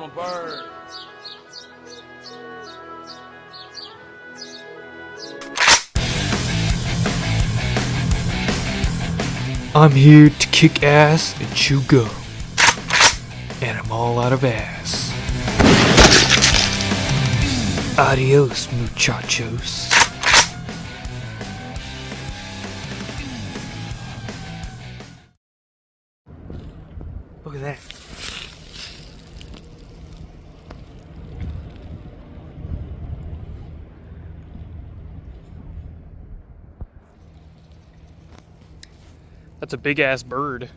I'm a bird. I'm here to kick ass and chew gum. And I'm all out of ass. Adios, muchachos. Look at that. That's a big ass bird.